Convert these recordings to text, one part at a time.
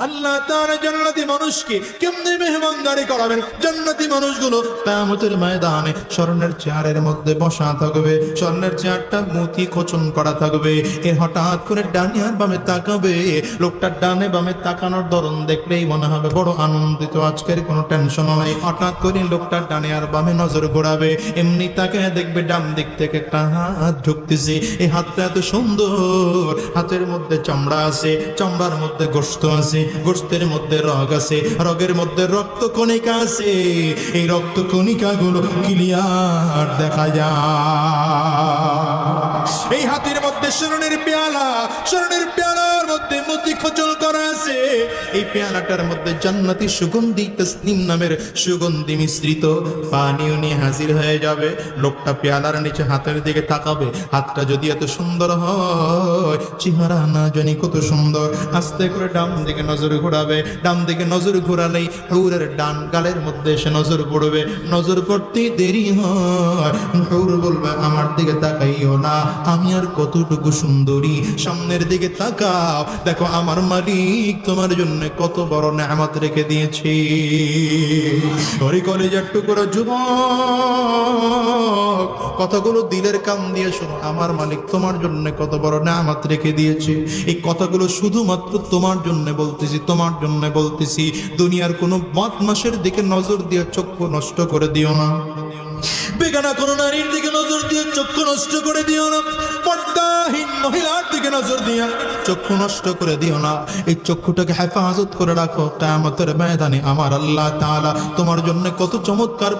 আল্লাহ তাআলা জান্নাতি মানুষকে কেমনে মেহমানদারি করাবেন? জান্নাতি মানুষগুলো কিয়ামতের ময়দানে স্বর্ণের চেয়ারের মধ্যে বসা থাকবে, স্বর্ণের চেয়ারটা মতি খোঁচন করা থাকবে। এ হঠাৎ করে ডানে আর বামে তাকাবে, লোকটার ডানে বামে তাকানোর ধরন দেখলেই মনে হবে বড় আনন্দিত, আজকের কোনো টেনশন নাই। হঠাৎ করে লোকটার ডানে আর বামে নজর ঘোরাবে, এমনি তাকে দেখবে ডান দিক থেকে একটা হাত ঢুকতেছে। এই হাতটা এত সুন্দর, হাতের মধ্যে চামড়া আছে, চামড়ার মধ্যে গোশত আছে, গোশতের মধ্যে রগ আছে, রগের মধ্যে রক্ত কণিকা আছে। এই রক্ত কণিকা গুলো ক্লিয়ার দেখা যায়। এই হাতের মধ্যে স্বর্ণের পেয়ালা, স্বর্ণের পেয়ালার মধ্যে মতি খোঁচল করা আছে। এই পেয়ালাটার মধ্যে জান্নাতি সুগন্ধি তাসনিম নামের সুগন্ধি মিশ্রিত পানীয় নিয়ে হাজির হয়ে যাবে। লোকটা পেয়ালার নিচে হাতের দিকে তাকাবে, হাতটা যদি এত সুন্দর হয়, চেহারা না জানি কত সুন্দর। আস্তে করে ডান দিকে নজর ঘোরাবে, ডান দিকে নজর ঘোরালেই হুরের ডান গালের মধ্যে এসে নজর পড়বে। নজর পড়তেই দেরি হয়, হুর বলবে আমার দিকে তাকাইও না, আমি আর কতটুকু সুন্দরী, সামনের দিকে তাকাও, দেখো আমার মালিক তোমার জন্য কত বড় নেয়ামত রেখে দিয়েছি। ওরে কলেজের টুকরো যুবক, কথাগুলো দিলের কান দিয়ে শোনো। আমার মালিক তোমার জন্য কত বড় নেয়ামত রেখে দিয়েছে। এই কথাগুলো শুধুমাত্র তোমার জন্য বলতেছি, তোমার জন্য বলতেছি। দুনিয়ার কোনো বদমাশের দিকে নজর দিয়ে চক্ষু নষ্ট করে দিও না, বেগানা কোনো নারীর দিকে নজর দিয়ে চক্ষু নষ্ট করে দিও না, পর্দাহীন মহিলার দিকে নজর দিয়ে চক্ষু নষ্ট করে দিও না। এই চক্ষুটাকে হেফাজত করে রাখো। কিয়ামতের ময়দানে আমার আল্লাহ তাআলা তোমার জন্য কত চমৎকার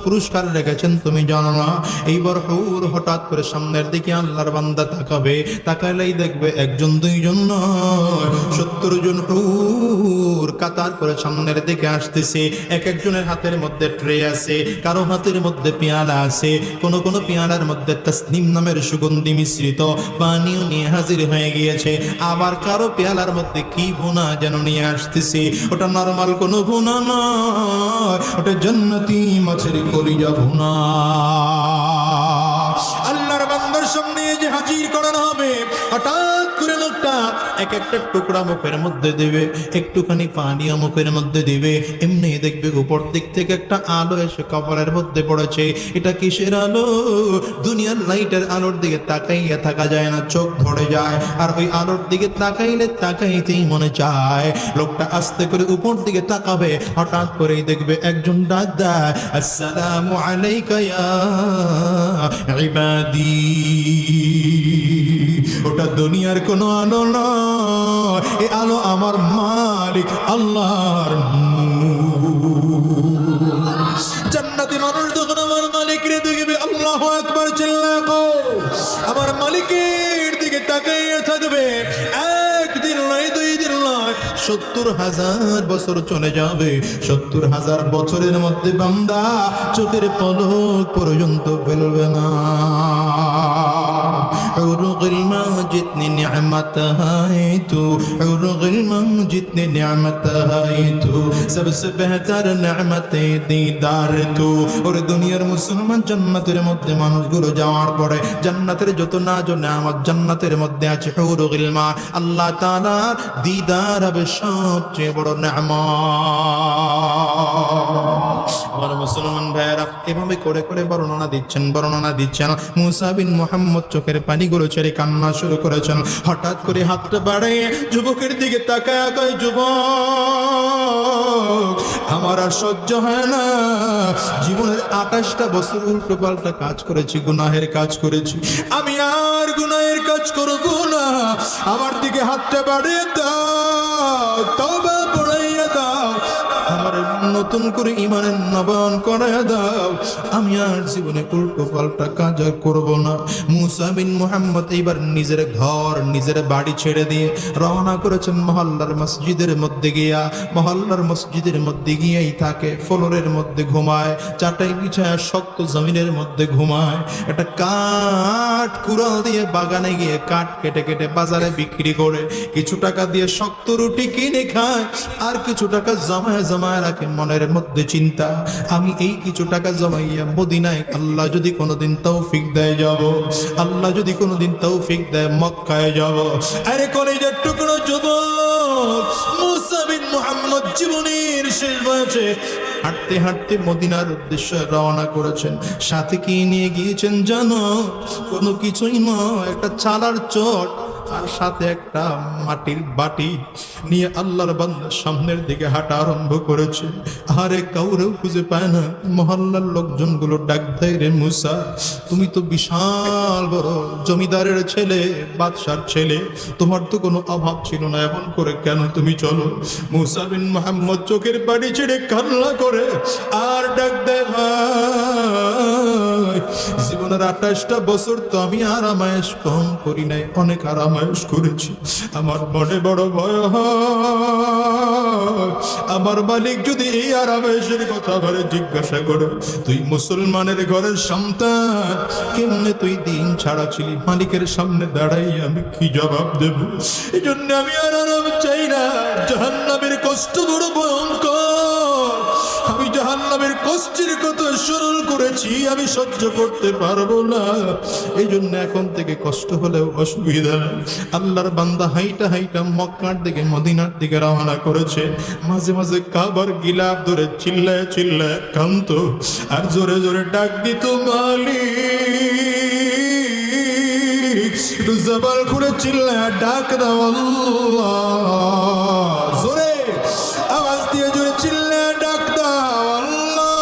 পুরস্কার রেখেছেন তুমি জানো না। এইবার হুর হঠাৎ করে সামনের দিকে আল্লাহর বান্দা তাকাবে, তাকাইলেই দেখবে একজন দুইজন নয়, 70 জন হুর কাতার করে সামনের দিকে আসতেছে। এক একজনের হাতের মধ্যে ট্রে আছে, কারো হাতের মধ্যে পেয়ালা আছে, কোন কোন পেয়ালার মধ্যে তাসনিম নামের সুগন্ধি মিশ্রিত পানীয় নিয়ে হাজির হয়ে গিয়েছে। আবার কারো পেয়ালার মধ্যে কি ভুনা যেন নিয়ে আসতেছে। ওটা নরমাল কোনো ভুনা নয়, ওটা জান্নাতি মাছের কলিজা ভুনা। আল্লাহর বান্দার সামনে যে হাজির করানো হবে, হঠাৎ করে লোকটা এক একটা টুকরা মুখের মধ্যে দেবে, একটুখানি পানিও মুখের মধ্যে দিবে। এমনি দেখবে উপর দিক থেকে একটা আলো এসে কপালের মধ্যে পড়েছে। এটা কিসের আলো? দুনিয়ার লাইটের আলোর দিকে তাকাইয়া থাকা যায় না, চোখ ধরে যায়। আর ওই আলোর দিকে তাকাইলে তাকাইতেই মনে চায়। লোকটা আস্তে করে উপর দিকে তাকাবে, হঠাৎ করেই দেখবে একজন ডাক দেয়, আসসালামু আলাইকা ইয়া ইবাদি। ওটা দুনিয়ার কোনো আলো নয়, এ আলো আমার মালিক আল্লাহর নূর। জান্নাতি মানুষ যখন আমার মালিকের দেখবে, আল্লাহু আকবার চিল্লাকো, আমার মালিকের দিকে তাকিয়ে থাকবে। একদিন নয়, 2 দিন নয়, 70,000 বছর চলে যাবে। 70,000 বছরের মধ্যে বান্দা চোখের পলক পর্যন্ত ফেলবে না। जितनी नेमत है तू, जितनी नेमत है तू, सबसे बेहतर नेमत दीदार तू। और दुनियार मुसलमान জান্নাতের মধ্যে মানুষগুলো যাওয়ার পরে জান্নাতের যত নাজ ও নেয়ামত জান্নাতের মধ্যে আছে, হুরুল ইলমা, আল্লাহ তাআলার দিদার হবে সবচেয়ে বড় নেয়ামত। আমার মুসলমান ভাইয়েরা এভাবে করে করে বর্ণনা দিচ্ছেন। মুসা বিন মুহাম্মদ চোখের পানিগুলো ছেড়ে কান্না শুরু করেছেন। হঠাৎ করে হাতটা বাড়িয়ে যুবকের দিকে তাকায় কয়, যুবক, আমার আর সহ্য হয় না। জীবনের 28টা বছর উল্টো পাল্টা কাজ করেছি, গুনাহের কাজ করেছি, আমি আর গুনাহের কাজ করব না। আমার দিকে হাতটা বাড়িয়ে দাও, তওবা পড়াইয়া দাও, আমার নতুন করে ঈমানের নবায়ন করাইয়া দাও। আমি আর জীবনে উল্টো পাল্টা কাজ আর করব না। মুসা বিন মুহাম্মদ এবার নিজের ঘর, নিজের বাড়ি ছেড়ে দিয়ে রওনা করেছেন মহল্লার মসজিদের মধ্যে গিয়া। মহল্লার মসজিদের মধ্যে গিয়েই থাকে, ফ্লোরের মধ্যে ঘুমায়, চাটাই বিছায় শক্ত জমিনের মধ্যে ঘুমায়। একটা কাঠ কুড়াল দিয়ে বাগানে গিয়ে কাঠ কেটে কেটে বাজারে বিক্রি করে কিছু টাকা দিয়ে শক্ত রুটি কিনে খায়, আর কিছু টাকা জমায় রাখে। মনের মধ্যে চিন্তা, আমি এই কিছু টাকা জমাইয়া মদিনায় আল্লাহ যদি কোনোদিন তৌফিক দেয় যাব, আল্লাহ যদি কোনোদিন তৌফিক দেয় মক্কায় যাব। আরে কলেজের টুকরো যুবক, মুসা বিন মুহাম্মদ জীবনের শেষ বয়সে হাঁটতে হাঁটতে মদিনার উদ্দেশ্যে রওনা করেছেন। সাথে কি নিয়ে গিয়েছেন জানো? কোনো কিছুই নয়, একটা চালার চট আর সাথে একটা মাটির বাটি নিয়ে আল্লাহর বান্দার সামনের দিকে হাঁটা আরম্ভ করেছে। আরে কাউরেও খুঁজে পায় না। মহল্লার লোকজনগুলো ডাক দেয়, রে মুসা, তুমি তো বিশাল বড় জমিদারের ছেলে, বাদশার ছেলে, তোমার তো কোনো অভাব ছিল না, এমন করে কেন তুমি চলো? মুসা বিন মুহাম্মদ চোখের পানি ছেড়ে কান্না করে আর ডাক দেয়, ভাই, জীবনের 28টা বছর তো আমি আরামায়েশ কম করি নাই, অনেক আরামায়েশ করেছি। আমার মনে বড় ভয় হয়, আমার মালিক যদি এই আরামায়েশের কথা ধরে জিজ্ঞাসা করে, তুই মুসলমানের ঘরের সন্তান, কেমনে তুই দিন ছাড়া ছিলি, মালিকের সামনে দাঁড়াই আমি কি জবাব দেব? এই জন্য আমি আর আরাম চাই না। জাহান্নামের কষ্ট বড় ভয়ঙ্কর, আমি জাহান্নামের কষ্টের কথা স্মরণ করেছি, আমি সহ্য করতে পারবো না। এই জন্য এখন থেকে কষ্ট হলেও অসুবিধা নেই। আল্লাহর বান্দা হাইটা হাইটা মক্কার দিকে মদিনার দিকে রওনা করেছে। মাঝে মাঝে কাবার গিলাফ ধরে চিল্লায় চিল্লায় কান্ত আর জোরে জোরে ডাক দিত, মালিক, জবান খুলে চিল্লায় ডাক দাও আল্লাহ, জোরে আওয়াজ দিয়ে জোরে চিল্লায় ডাক দাও আল্লাহ।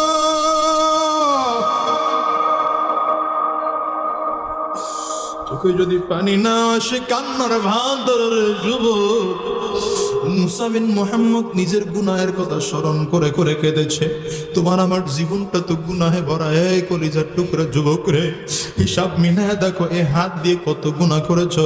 চোখে যদি পানি না আসে কান্নার ভান ধরে যুবক। মুসা বিন মুহাম্মদ নিজের গুনাহের কথা স্মরণ করে করে কেঁদেছে। তোমার আমার জীবনটা তো গুনাহে ভরা। এই কলিজার টুকরা যুবক রে, হিসাব মিলায় দেখো, এই হাত দিয়ে কত গুনাহ করেছো,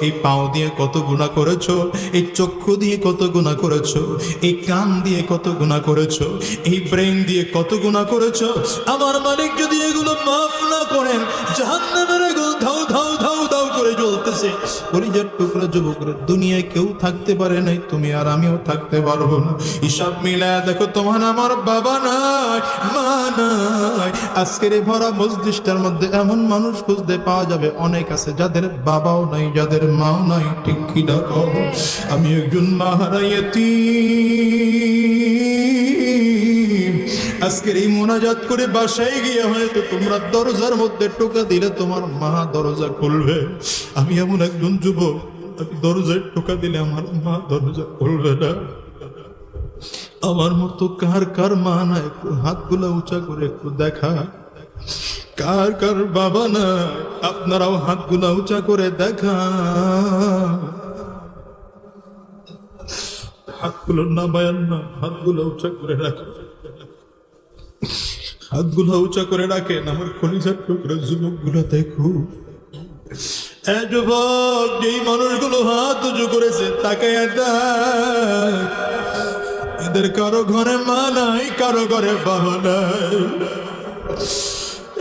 এই পাও দিয়ে কত গুনাহ করেছো, এই চক্ষু দিয়ে কত গুনাহ করেছো, এই কান দিয়ে কত গুনাহ করেছো, এই ব্রেন দিয়ে কত গুনাহ করেছো। আমার মালিক যদি এগুলো মাফ না করেন, জাহান্নামের আগুন ধাউ ধাউ ধাউ ধাউ করে জ্বলতেছে। কলিজার টুকরা যুবক রে, দুনিয়ায় কেউ থাকতে পারে নাই, তুমি আর আমিও থাকতে পারবো না। হিসাব মিলায় দেখো, তোমার আমার বাবা নাই, মা নাই। আজকের এই ভরা মসজিদটার মধ্যে এমন মানুষ খুঁজতে পাওয়া যাবে অনেক আছে, যাদের বাবাও নাই, যাদের মাও নাই। ঠিক কি দেখো, আমি একজন মাহারা ইয়তীম। আজকের এই মোনাজাত করে বাসায় গিয়ে হয়তো তোমরা দরজার মধ্যে টোকা দিলে তোমার মা দরজা খুলবে। আমি এমন একজন যুবক, আমি দরজায় টোকা দিলে আমার মা দরজা খুলবে না। আমার মতো কার কার মা না, একটু হাতগুলা উঁচা করে একটু দেখা। কার কার বাবা না, আপনারাও হাতগুলা উঁচা করে দেখা। হাতগুলো নামায়েন না, হাতগুলো উঁচা করে রাখেন, হাতগুলো উঁচা করে রাখেন। আমার কলিজার টুকরা যুবক গুলো দেখো, যুবক, যেই মানুষগুলো হাত উঁচু করেছে তাকে এদের কারো ঘরে মা নাই, কারো ঘরে বাবা নাই।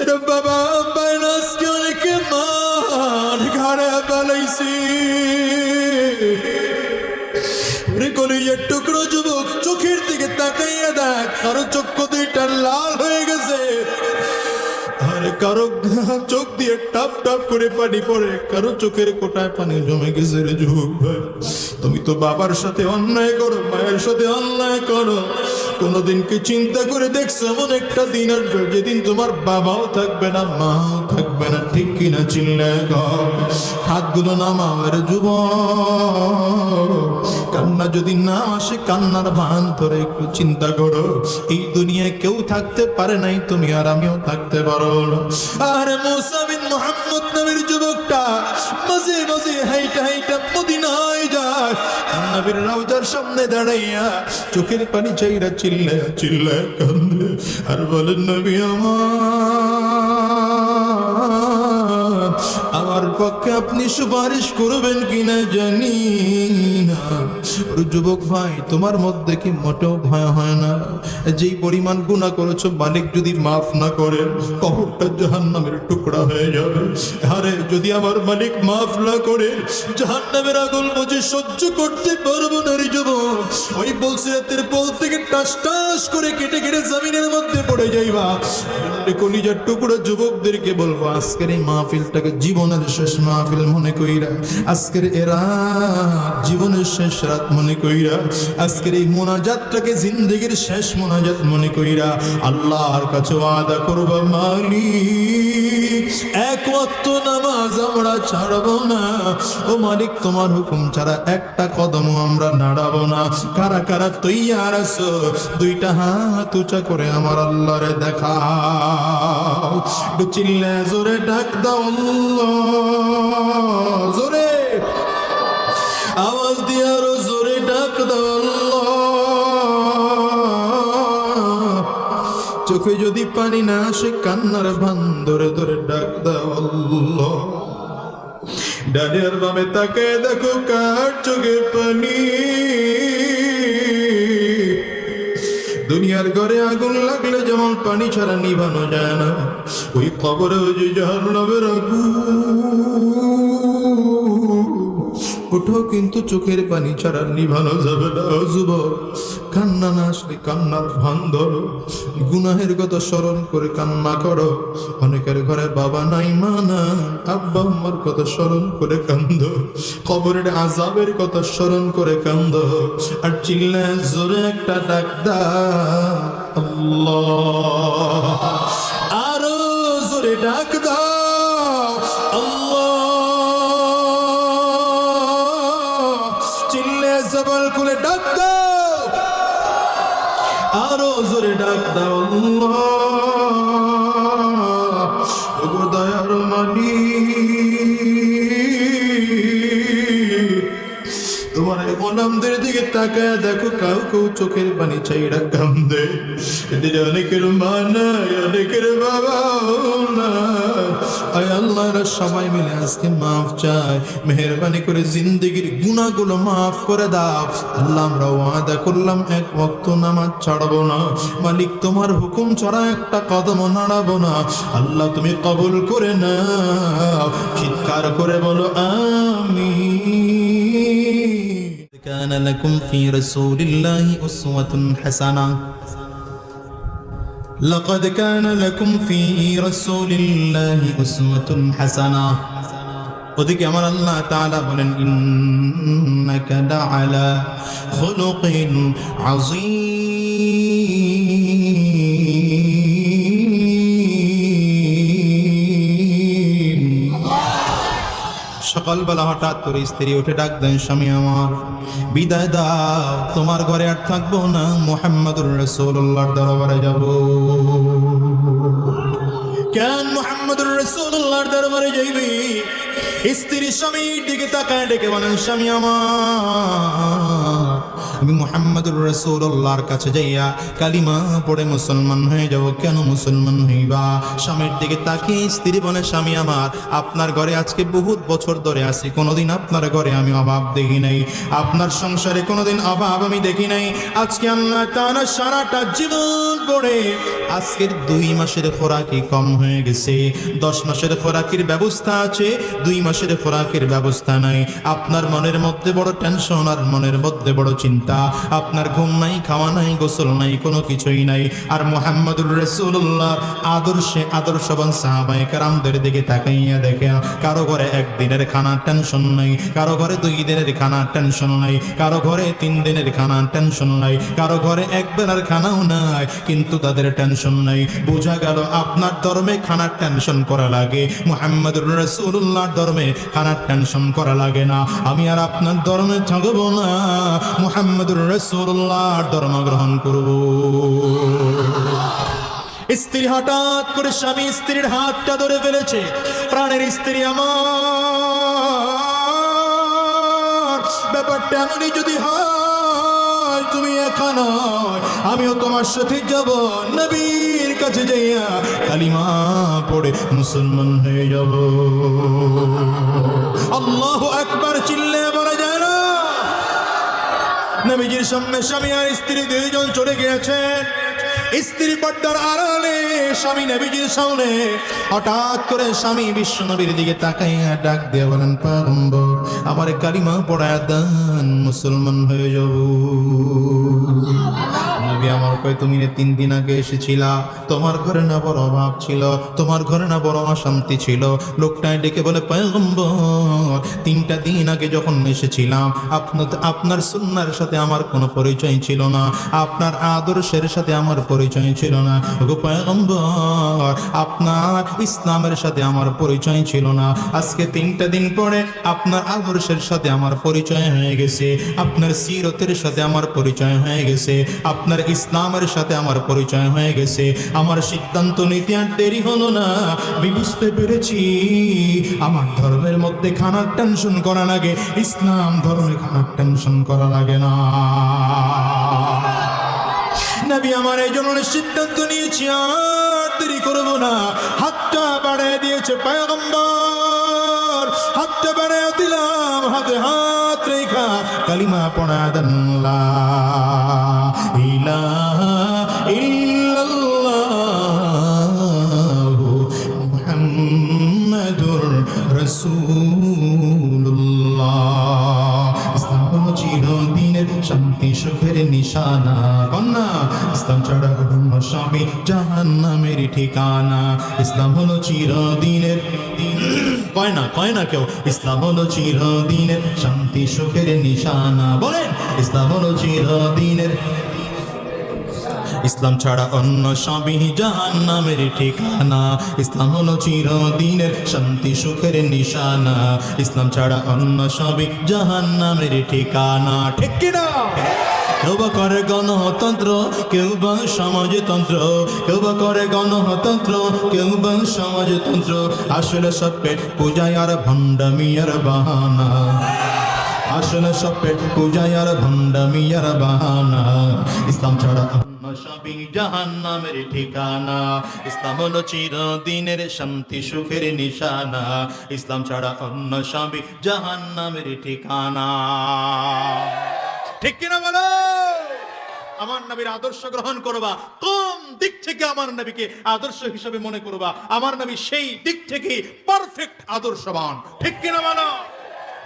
এটা বাবা বাইনাসকে অনেকে মান ঘরে পালাইছি। কলিজার টুকরো যুবক, চোখের দিকে তাকাইয়া দেখ, কারো চক্ষু দুইটা লাল হয়ে গেছে, আরে কারো চোখ দিয়ে টাপ টাপ করে পানি পড়ে, কারো চোখের কোটায় পানি জমে গেছে। রে যুবক ভাই, তুমি তো বাবার সাথে অন্যায় করো, মায়ের সাথে অন্যায় করো, কোনোদিন কি চিন্তা করে দেখছো এমন একটা দিন আসবে যেদিন তোমার বাবাও থাকবে না, মাও থাকবে না? ঠিক কিনা চিল্লায় গো, হাতগুলো নামাও রে যুবক। কান্না যদি না আসে, কান্নার ভান ধরে একটু চিন্তা করো, এই দুনিয়ায় কেউ থাকতে পারে নাই, তুমি আর আমিও থাকতে পারো না। আরে মুসা বিন মুহাম্মদ নামের যুবকটা মাঝে মাঝে হাইটা হাইটা মদিনায় যায়, নবীর রওজার সামনে দাঁড়াইয়া চোখের পানি চাইরা চিল্লায় চিল্লায় কান্দে আর বলেন, নবী আমার পক্ষে আপনি সুপারিশ করবেন কিনা জানি না। যুবক ভাই, তোমার মধ্যে কি মোটেও ভয় হয় না? যেই পরিমাণ গুনাহ করেছো, মালিক যদি মাফ না করে, কবরটা জাহান্নামের টুকরা হয়ে যাবে। আরে যদি আমার মালিক মাফ না করে, জাহান্নামের আগুন বুঝে সহ্য করতে পারবো না রে যুবক। ওই বলসিরাতের পোল থেকে টাস টাস করে কেটে কেটে জমিনের মধ্যে পড়ে যাইবা। কলিজার টুকরো যুবকদেরকে বলবো, আজকের এই মাহফিলটাকে জীবনের শেষ মাহফিল মনে কইরা, আজকের এরা জীবনের শেষ রাত মনে কইরা, আজকের এই মোনাজাতটাকে জিন্দেগির শেষ মোনাজাত মনে কইরা আল্লাহর কাছে ওয়াদা করবা, মালিক এক ওয়াক্ত নামাজ আমরা ছাড়বো না। ও মালিক, তোমার হুকুম ছাড়া একটা কদমও আমরা নাড়াবো না। কারা কারা তৈয়ার আছো? দুইটা হাত উঁচা করে আমার আল্লাহরে দেখাও। একটু চিল্লা জোরে ডাক দাও আল্লাহ, জোরে আওয়াজ দিয়ে আরো জোরে ডাক দাও আল্লাহ। চোখে যদি পানি না আসে কান্নার ভান ধরে ধরে ডাক দাও আল্লাহ। ডানে আর বামে তাকে দেখো কার চোখে পানি। দুনিয়ার ঘরে আগুন লাগলে যেমন পানি ছাড়া নিভানো যায় না, ওই কবরে যে জাহান্নামের আগুন, ওঠো কিন্তু চোখের পানি ছাড়া নিভানো যাবে না। যুবক, কান্না না আসলে কান্নার ভান ধরো, গুনাহের কথা স্মরণ করে কান্না করো। অনেকের ঘরে বাবা নাই, মা না, আব্বা আম্মার কথা স্মরণ করে কান্দ, কবরের আযাবের কথা স্মরণ করে কান্দ। আর চিল্লায় জোরে একটা ডাক দাও আল্লাহ, আরো জোরে ডাক দাও আল্লাহ। চিল্লে জবল খুলে ডাক দাও, আরো জোরে ডাক দাও আল্লাহ। ওগো দয়ার মালিক, তোমার এই গোলামদের দিকে তাকায় দেখো, কাউ কেউ চোখের পানি চাইরা কান্দে। এদের অনেকের মা নাই, অনেকের বাবা নাই। আয় আল্লাহ, সবাই মিলে আজকে মাফ চাই, মেহেরবানি করে জিন্দেগির গুনাহগুলো মাফ করে দাও আল্লাহ। আমরা ওয়াদা করলাম এক ওয়াক্ত নামাজ ছাড়বো না। মালিক, তোমার হুকুম ছাড়া একটা কদম নাড়াবো না। আল্লাহ, তুমি কবুল করে নাও। চিৎকার করে বলো আমিন। كان لكم في رسول الله أسوة حسنة لقد كان لكم في رسول الله أسوة حسنة ওদিকে আমার আল্লাহ তাআলা বলেন, ইন্নাকা লাআলা খুলুকিন আযীম। সকালবেলা হঠাৎ করে স্ত্রী উঠে ডাক দেন, স্বামী আমার বিদায় দাও, তোমার ঘরে আর থাকবো না, মুহাম্মদুর রাসূলুল্লাহর দরবারে যাব। কেন মুহাম্মদুর রাসূলুল্লাহর দরবারে যাইবি? স্ত্রী স্বামীর দিকে তাকায় ডেকে বলেন, স্বামী আমার আমি মুহাম্মদুর রাসূলুল্লাহর কাছে যাইয়া কালিমা পড়ে মুসলমান হয়ে যাব। কেন মুসলমান হইবা? স্বামীর দিকে তাকিয়ে স্ত্রী বলে, স্বামী আমার আপনার ঘরে আজকে বহুত বছর ধরে আছি, কোনোদিন আপনার ঘরে আমি অভাব দেখি নাই, আপনার সংসারে কোনোদিন অভাব আমি দেখি নাই। আজকে আল্লাহ তাআলা সারাটা জীবন পড়ে আজকের 2 মাসের খোরাকি কম হয়ে গেছে, 10 মাসের খোরাকির ব্যবস্থা আছে, 2 মাসের খোরাকের ব্যবস্থা নাই। আপনার মনের মধ্যে বড় টেনশন আর মনের মধ্যে বড় চিন্তা, আপনার ঘুম নাই, খাওয়া নাই, গোসল নাই, কোনো কিছুই নাই। আর মুহাম্মদুর রাসূলুল্লাহ আদর্শবান সাহাবায়ে কেরামদের দিকে তাকাইয়া দেখে, কারো ঘরে 1 দিনের খানার টেনশন নাই, কারো ঘরে 2 দিনের খানার টেনশন নাই, কারো ঘরে 3 দিনের খানার টেনশন নাই, কারো ঘরে 1 বেলার খানাও নাই, কিন্তু তাদের টেনশন নাই। বোঝা গেল আপনার ধর্মে খানার টেনশন করা লাগে, মুহাম্মদুর রাসূলুল্লাহর ধর্মে খানার টেনশন করা লাগে না। আমি আর আপনার ধর্মে থাকবো না, মুহাম্মদুর রাসূলুল্লাহর ধর্ম গ্রহণ করব। স্ত্রী হঠাৎ করে স্বামী স্ত্রীর হাতটা ধরে ফেলেছে। প্রাণের স্ত্রী আমার, ব্যাপারটা এমনই যদি হয়, তুমি একা নয়, আমিও তোমার সাথে যাব, নবীর কাছে যাইয়া কালিমা পড়ে মুসলমান হয়ে যাব। আল্লাহু আকবার চিল্লে বলা যায় না? নবীজির সামনে স্বামী আর স্ত্রী 2 জন চলে গিয়েছেন। স্ত্রী পর্দার আড়ালে, স্বামী নবীজির সামনে। হঠাৎ করে স্বামী বিশ্ব নবীর দিকে তাকাইয়া ডাক দিয়ে বলেন, পয়গম্বর আমার কালিমা পড়ায় দেন, মুসলমান হয়ে যাব। কয় তুমি 3 দিন আগে এসেছিলা, তোমার ঘরে না বড় অভাব ছিল, তোমার ঘরে না বড় অশান্তি ছিল। লোকটায় ডেকে বলে পয়গম্বর 3টা দিন আগে যখন এসেছিলাম আপনার সুন্নাহর সাথে আমার কোনো পরিচয় ছিল না, আপনার আদর্শের সাথে আমার পরিচয় ছিল না গো পয়গম্বর, আপনার ইসলামের সাথে আমার পরিচয় ছিল না। আজকে 3টা দিন পরে আপনার আদর্শের সাথে আমার পরিচয় হয়ে গেছে, আপনার সিরতের সাথে আমার পরিচয় হয়ে গেছে, আপনার ইসলামের সাথে আমার পরিচয় হয়ে গেছে। আমার সিদ্ধান্ত নিতে আর দেরি হলো না, আমি বুঝতে পেরেছি আমার ধর্মের মধ্যে খানার টেনশন করা লাগে, ইসলাম ধর্মে খানার টেনশন করা লাগে না। নবী আমার এই জন্য সিদ্ধান্ত নিয়েছি আর দেরি করবো না। হাতটা বাড়িয়ে দিয়েছে পয়গম্বর, হাতটা বাড়িয়ে দিলাম, হাতে হাত রেখা কালিমা পড়া দেন লা ইলাহা ইল্লাল্লাহু মুহাম্মাদুর রাসূলুল্লাহ। ইসলাম হলো চিরদিনের শান্তি সুখের নিশানা, কন্যা ইসলাম ছাড়া অন্য স্বামী জাহান্নামের ঠিকানা। ইসলাম হলো চিরদিনের, কয় না কেউ, ইসলাম হলো চিরদিনের শান্তি সুখের নিশানা। বলেন ইসলাম হলো চিরদিনের, ইসলাম ছাড়া অন্য সবই জাহান্নামের ঠিকানা। ইসলাম হলো চিরদিনের শান্তি সুখের নিশানা, ইসলাম ছাড়া অন্য সবই জাহান্নামের ঠিকানা। ঠিক কিনা? কেউ বা করে গণতন্ত্র, কেউ বা সমাজতন্ত্র, কেউ বা করে গণতন্ত্র, কেউ বা সমাজতন্ত্র, আসলে সব পেট পূজায় আর ভণ্ডামি আর বাহানা, আসলে সব পেট পূজায় আর ভণ্ডামি আর বাহানা। ইসলাম ছাড়া সবই জাহান্নামের ঠিকানা। ইসলাম হলো চিরদিনের শান্তি সুখের নিশানা, ইসলাম ছাড়া অন্য সবই জাহান্নামের ঠিকানা। ঠিক কিনা বলো? আমার নবীর আদর্শ গ্রহণ করবা, কোন দিক থেকে আমার নবীকে আদর্শ হিসেবে মনে করবা, আমার নবী সেই দিক থেকে পারফেক্ট আদর্শবান। ঠিক কিনা বলো?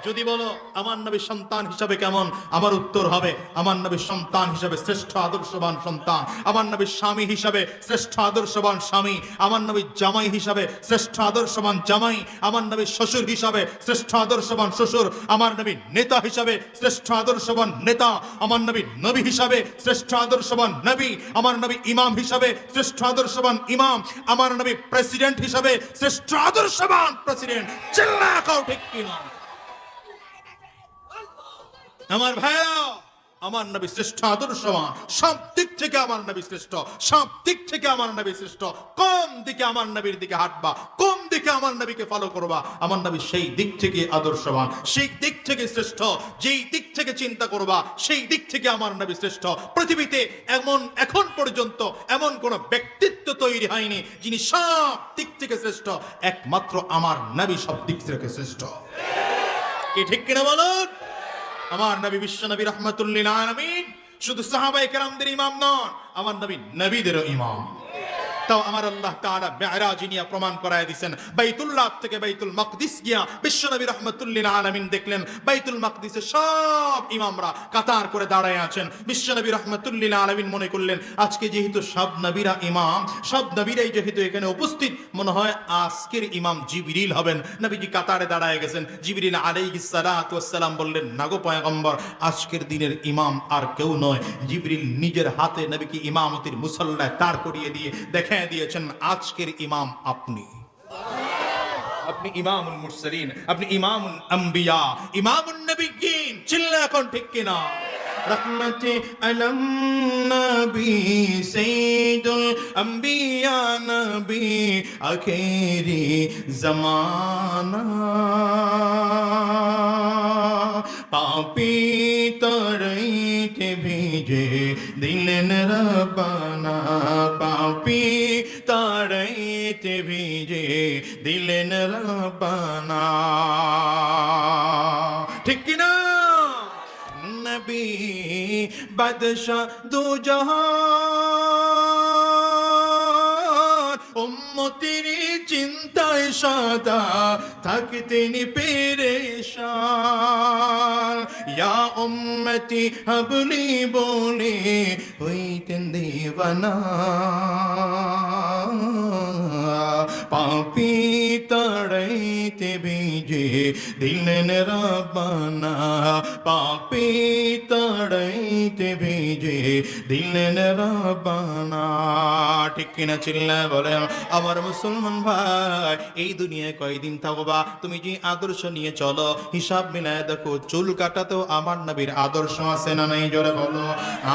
যদি বলো আমার নবীর সন্তান হিসাবে কেমন, আমার উত্তর হবে আমার নবীর সন্তান হিসাবে শ্রেষ্ঠ আদর্শবান সন্তান, আমার নবীর স্বামী হিসাবে শ্রেষ্ঠ আদর্শবান স্বামী, আমার নবীর জামাই হিসাবে শ্রেষ্ঠ আদর্শবান জামাই, আমার নবীর শ্বশুর হিসাবে শ্রেষ্ঠ আদর্শবান শ্বশুর, আমার নবীর নেতা হিসাবে শ্রেষ্ঠ আদর্শবান নেতা, আমার নবীর নবী হিসাবে শ্রেষ্ঠ আদর্শবান নবী, আমার নবী ইমাম হিসাবে শ্রেষ্ঠ আদর্শবান ইমাম, আমার নবী প্রেসিডেন্ট হিসাবে শ্রেষ্ঠ আদর্শবান প্রেসিডেন্ট। চিল্লা কাও ঠিক কিনা? আমার ভাইরা, আমার নবী শ্রেষ্ঠ আদর্শবান, সব দিক থেকে আমার নবী শ্রেষ্ঠ, সব দিক থেকে আমার নবী শ্রেষ্ঠ। কোন দিকে আমার নবীর দিকে হাঁটবা, কোন দিকে আমার নবীকে ফলো করবা, আমার নবী সেই দিক থেকে আদর্শবান, সেই দিক থেকে শ্রেষ্ঠ, যেই দিক থেকে চিন্তা করবা সেই দিক থেকে আমার নবী শ্রেষ্ঠ। পৃথিবীতে এখন পর্যন্ত এমন কোন ব্যক্তিত্ব তৈরি হয়নি যিনি সব দিক থেকে শ্রেষ্ঠ, একমাত্র আমার নবী সব দিক থেকে শ্রেষ্ঠ। কি ঠিক কিনা বলুন? আমার নবী বিশ্ব নবী রাহমাতুল লিল আলামিন, শুধু সাহাবায়ে কেরামদের ইমাম নন, আমার নবী নবীদেরও ইমাম। তাও আমার আল্লাহ তাআলা মিরাজ নিয়ে প্রমাণ করায় দিয়েছেন, বাইতুল্লাহ থেকে বাইতুল মাকদিস গিয়া বিশ্ব নবী রাহমাতুল লিল আলামিন দেখলেন বাইতুল মাকদিসে সব ইমামরা কাতার করে দাঁড়ায় আছেন। বিশ্ব নবী রাহমাতুল লিল আলামিন মনে করলেন আজকে যেহেতু সব নবীরা ইমাম, সব নবীরাই যেহেতু এখানে উপস্থিত, মনে হয় আজকের ইমাম জিবরিল হবেন। নবীজি কাতারে দাঁড়ায় গেছেন, জিবরিল আলাইহিস সালাতু ওয়াস সালাম বললেন, না গো পয়গম্বর, আজকের দিনের ইমাম আর কেউ নয়। জিবরিল নিজের হাতে নবীকে ইমামতির মুসল্লায় দাঁড় করিয়ে দিয়ে দেখে দিয়েছেন আজকের ইমাম আপনি, আপনি ইমামুল মুরসালিন, আপনি ইমামুল আম্বিয়া, ইমামুন নবিয়্যিন। চিল্লা এখন ঠিক কিনা? রহমতে আলম নবী সাইয়্যিদুল আম্বিয়া নবী আখেরি জামানা, পাপী তরাইতে ভিজে দিলেন রব্বানা, পাপী তরাইতে ভিজে দিলেন রব্বানা। ঠিক কিনা? নবী বাদশাহ দু জাহান, উম্মতের চিন্তায় সদা থাকতেন পেরেশান, ইয়া উম্মতি হাবলি বলে হইতেন बना पापी तड़ैते बीजे दिल ने रब्बाना पापी तड़ैते बीजे दिल ने रब्बाना ঠিক কিনা চিল্লায় বলে আমার মুসলমান ভাই এই দুনিয়ায় কয়দিন থাকবা তুমি যে আদর্শ নিয়ে চলো হিসাব মিলায় দেখো চুল কাটাতেও আমার নবীর আদর্শ আছে না নাই জোরে বলো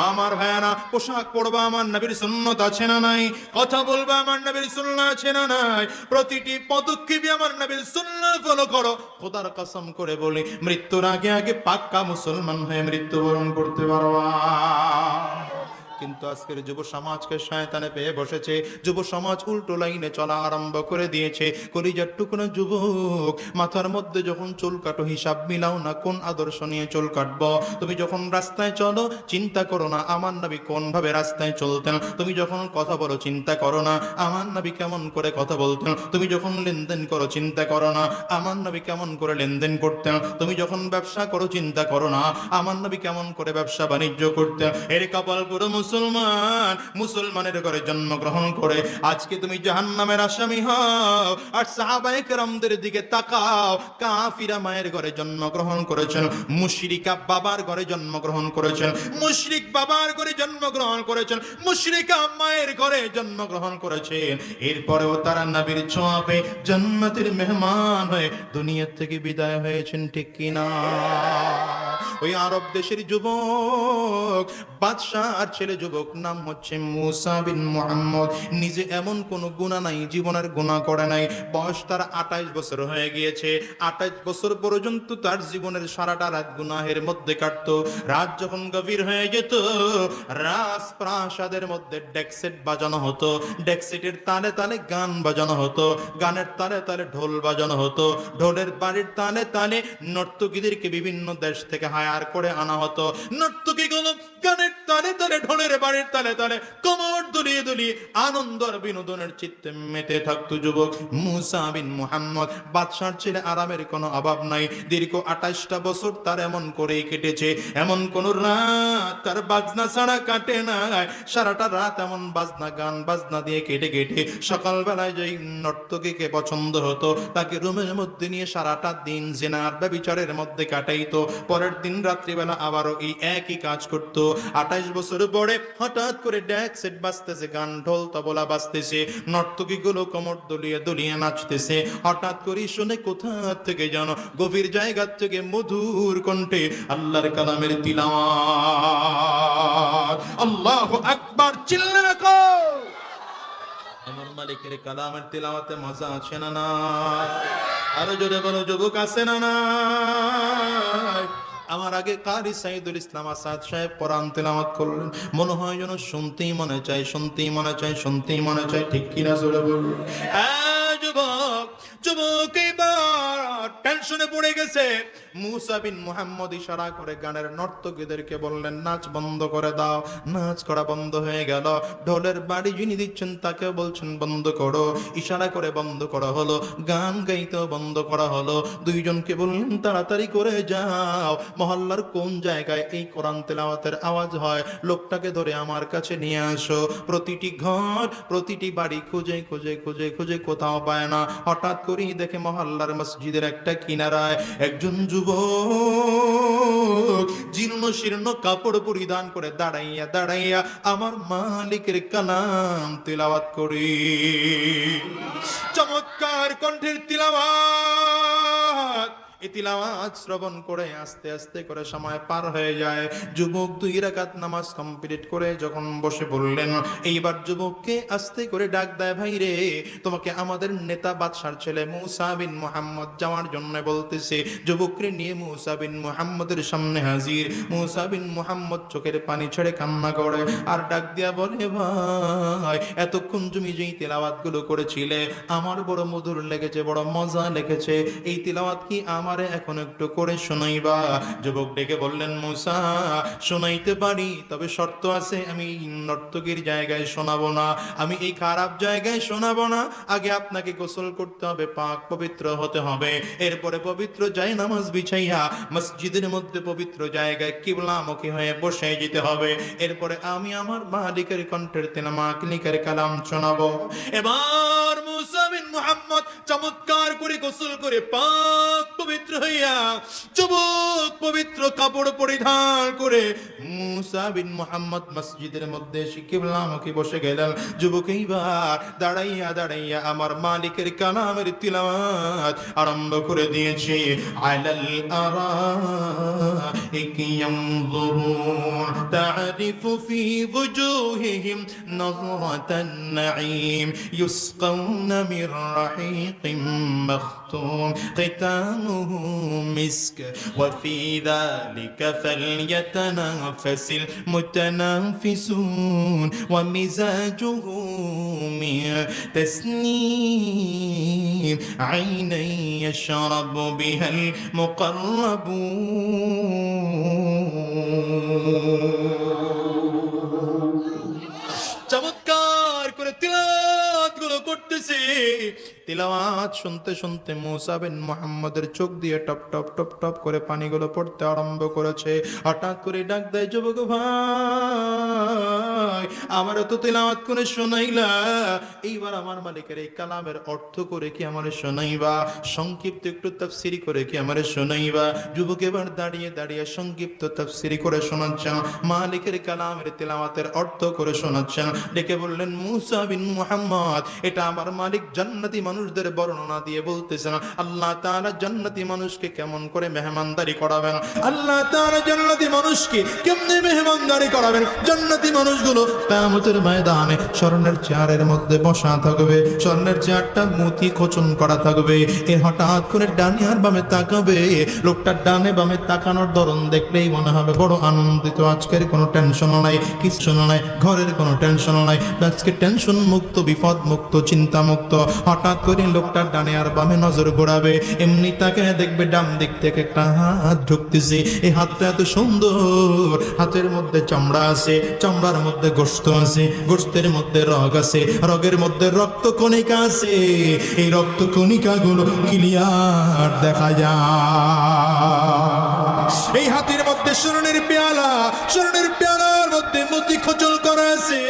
আমার ভাইয়ারা পোশাক পরবা আমার নবীর সুন্নত আছে না নাই কথা বলবা আমার নবীর সুন্নাহ আছে না নাই প্রতিটি পদক্ষেপে আমার নবীর সুন্নাহ ফলো করো খোদার কসম করে বলি মৃত্যুর আগে আগে পাক্কা মুসলমান হয়ে মৃত্যুবরণ করতে পারবা কিন্তু আজকের যুব সমাজকে শয়তানে পেয়ে বসেছে যুব সমাজ উল্টো লাইনে চলা আরম্ভ করে দিয়েছে কলিজার টুকরো যুবক মাথার মধ্যে যখন চুল কাটো হিসাব মিলাও না কোন আদর্শ নিয়ে চুল কাটবো তুমি যখন রাস্তায় চলো চিন্তা করো না আমার নবী কোন ভাবে রাস্তায় চলতেন তুমি যখন কথা বলো চিন্তা করো না আমার নবী কেমন করে কথা বলতেন তুমি যখন লেনদেন করো চিন্তা করো না আমার নবী কেমন করে লেনদেন করতেন তুমি যখন ব্যবসা করো চিন্তা করো না আমার নবী কেমন করে ব্যবসা বাণিজ্য করতেন এর কপাল পুরো মুসলমান মুসলমানের ঘরে জন্মগ্রহণ করে আজকে তুমি জাহান্নামের আসামি হও আর সাহাবায়ে কেরামদের দিকে তাকাও কাফিরা মায়ের ঘরে জন্মগ্রহণ করেছেন মুশরিকা বাবার ঘরে জন্মগ্রহণ করেছেন মুশরিক বাবার ঘরে জন্মগ্রহণ করেছেন মুশরিকা মায়ের ঘরে জন্মগ্রহণ করেছেন এরপরেও তারা নবীর ছোঁয়াবে জান্নাতের মেহমান হয়ে দুনিয়া থেকে বিদায় হয়েছেন ঠিক কিনা ওই আরব দেশের যুবক বাদশাহ আর ছেলে যুবক নাম হচ্ছে মুসা বিন মুহাম্মদ নিজে এমন কোনো গুনাহ নাই জীবনের গুনাহ করে নাই বয়স তার 28 বছর হয়ে গিয়েছে 28 বছর পর্যন্ত তার জীবনের সারাটা রাত গুনাহের মধ্যে কাটতো রাত যখন গভীর হয়ে যেত রাজপ্রাসাদের মধ্যে ডেকসেট বাজানো হতো ডেকসেটের তালে তালে গান বাজানো হতো গানের তালে তালে ঢোল বাজানো হতো ঢোলের বাড়ির তালে তালে নর্তকীদেরকে বিভিন্ন দেশ থেকে হায়ার করে আনা হতো নর্তকীগুলো গানের তালে তালে ঢোলের বাড়ির তালে তালে কোমর দুলিয়ে দুলিয়ে আনন্দ আর বিনোদনের চিত্তে মেতে থাকতো যুবক মুসা বিন মুহাম্মদ বাদশার ছেলে আরামের কোনো অভাব নাই দীর্ঘ 28টা বছর তার এমন করেই কেটেছে এমন কোন রাত তার বাজনা ছাড়া কাটে না সারাটা রাত এমন বাজনা গান বাজনা দিয়ে কেটে কেটে সকালবেলায় যেই নর্তকীকে পছন্দ হতো তাকে রুমের মধ্যে নিয়ে সারাটা দিন জিনার ব্যভিচারের মধ্যে কাটাইতো পরের দিন রাত্রিবেলা আবারও এই একই কাজ করতো 28 বছর পরে হঠাৎ করে ডেক সেট বাজতেছে গান ঢোল তবলা বাজতেছে নর্তকীগুলো কোমর দুলিয়ে দুলিয়ে নাচতেছে হঠাৎ করে শুনে কোথা থেকে যেন গভীর জায়গা থেকে মধুর কণ্ঠে আল্লাহর কালামের তিলাওয়াত আল্লাহু আকবার চিল্লা কো আমার মালিকের কালামের তিলাওয়াতে মজা আছে না না আরো জোরে বলো যুবক আছে না না আমার আগে কারি সাইদুল ইসলাম আসাদ সাহেব কোরআন তেলাওয়াত করলেন মনে হয় যেন শুনতেই মনে চায় শুনতেই মনে চায় শুনতেই মনে চায় ঠিক কিনা জোরে বলুন যুবক যুবক এবার টেনশনে পড়ে গেছে মুসা বিন মুহাম্মদ ইশারা করে গানের নর্তকীদেরকে বললেন নাচ বন্ধ করে দাও নাচ করা বন্ধ হয়ে গেল ঢোলের বাড়ি যিনি দিচ্ছেন তাকে বলছেন বন্ধ করো ইশারা করে বন্ধ করা হলো গান গাইতেও বন্ধ করা হলো দুইজনকে বললেন তাড়াতাড়ি করে যাও মহল্লার কোন জায়গায় এই কোরআন তেলাওয়াতের আওয়াজ হয় লোকটাকে ধরে আমার কাছে নিয়ে আসো প্রতিটি ঘর প্রতিটি বাড়ি খুঁজে খুঁজে খুঁজে খুঁজে কোথাও পায় না হঠাৎ করেই দেখে মহল্লার মসজিদের একটা কিনারায় একজন যুবক জীর্ণ শীর্ণ কাপড় পরিধান করে দাঁড়াইয়া দাঁড়াইয়া আমার মালিকের কালাম তিলাওয়াত করি চমৎকার কণ্ঠের তিলাওয়াত এই তিলাওয়াত শ্রবণ করে আস্তে আস্তে করে সময় পার হয়ে যায় যুবক 2 রাকাত নামাজ কমপ্লিট করে যখন বসে বললেন এইবার যুবককে আস্তে করে ডাক দেয় ভাই রে তোমাকে আমাদের নেতা বাদশার ছেলে মুসা বিন মুহাম্মদ যাওয়ার জন্য বলতেছে যুবককে নিয়ে মুসা বিন মুহাম্মদের সামনে হাজির মুসা বিন মুহাম্মদ চোখের পানি ছেড়ে কান্না করে আর ডাক দিয়া বলে ভাই এতক্ষণ তুমি যেই তিলাওয়াত গুলো করেছিলে আমার বড় মধুর লেগেছে বড় মজা লেগেছে এই তিলাওয়াত কি আমারে এখন একটু করে শোনাইবা। যুবক ডেকে বললেন, মুসা শোনাইতে পারি, তবে শর্ত আছে, আমি নর্তকীর জায়গায় শোনাবো না, আমি এই খারাপ জায়গায় শোনাবো না। আগে আপনাকে গোসল করতে হবে, পাক পবিত্র হতে হবে, এরপরে পবিত্র যায় নামাজ বিছাইয়া মসজিদের মধ্যে পবিত্র জায়গায় কিবলামুখী হয়ে বসে যেতে হবে। এরপরে আমি আমার মালিকের কণ্ঠের মালিকের কালাম শোনাবো। এবার মুসা বিন মুহাম্মদ চমৎকার করে গোসল করে পাক পবিত্র হইয়া যুবক পবিত্র কাপড় পরিধান করে মুসা বিন মুহাম্মদ মসজিদের মধ্যে কিবলামুখী বসে গেলেন। যুবক এইবার দাঁড়াইয়া দাঁড়াইয়া আমার মালিকের কালামের তিলাওয়াত আরম্ভ করে দিয়েছে। আলাল আরাইকি ইয়ানজুরুন তারিফু ফি ওজুহিহিম নাযরাতান নাঈম ইউসকাউনা মির রাহিকিম মাখতুম খিতামুহু মিসক ওয়া ফি যালিকা ফালইয়াতানাফাসিল মুতানাফিসুন ওয়া মিজাজুহু মিন تسنيم عينا يشرب بها المقربون চমৎকার করে তিলাওয়াত গুলো করতেছে। তিলাওয়াত শুনতে শুনতে মুসা বিন মুহাম্মদের চোখ দিয়ে টপ টপ টপ টপ করে পানিগুলো পড়তে আরম্ভ করেছে। হঠাৎ করে ডাক দেয়, যুবক ভাই আমারও তো তিলাওয়াত করে শোনাইলা, এইবার আমার মালিকের এই কালামের অর্থ করে কি আমারে শোনাইবা, সংক্ষিপ্ত একটু তাফসীরি করে কি আমারে শোনাইবা। যুবক এবার দাঁড়িয়ে দাঁড়িয়ে সংক্ষিপ্ত তাফসীরি করে শোনাচ্ছেন, মালিকের কালামের তিলাওয়াতের অর্থ করে শোনাচ্ছেন। ডেকে বললেন, মুসা বিন মুহাম্মদ এটা আমার মালিক জান্নাতি মানুষদের বর্ণনা দিয়ে বলতেছেন, আল্লাহ তাআলা জান্নাতি মানুষকে কেমন করে মেহমানদারি করাবেন, আল্লাহ তাআলা জান্নাতি মানুষকে কেমনে মেহমানদারি করাবেন। জান্নাতি মানুষগুলো কিয়ামতের ময়দানে স্বর্ণের চেয়ারের মধ্যে বসা থাকবে, স্বর্ণের চেয়ারটা মতি খোঁচন করা থাকবে। এ হঠাৎ করে ডানে আর বামে তাকাবে, লোকটার ডানে বামে তাকানোর ধরন দেখলেই মনে হবে বড় আনন্দিত, আজকের কোনো টেনশনও নাই, কিছু নাই, ঘরের কোনো টেনশনও নাই, আজকে টেনশন মুক্ত, বিপদ মুক্ত, চিন্তা মুক্ত। হঠাৎ করে লোকটার ডানে আর বামে নজর ঘোরাবে, এমনি তাকে দেখবে ডান দিক থেকে একটা হাত ঢুকতেছে। এই হাতটা এত সুন্দর, হাতের মধ্যে চামড়া আছে, চামড়ার মধ্যে গোশত আছে, গোশতের মধ্যে রগ আছে, রগের মধ্যে রক্ত কণিকা আছে। এই রক্ত কণিকা গুলো ক্লিয়ার দেখা যায়। এই হাতের মধ্যে স্বর্ণের পেয়ালা, স্বর্ণের পেয়ালার মধ্যে মতি খোঁচল করা আছে।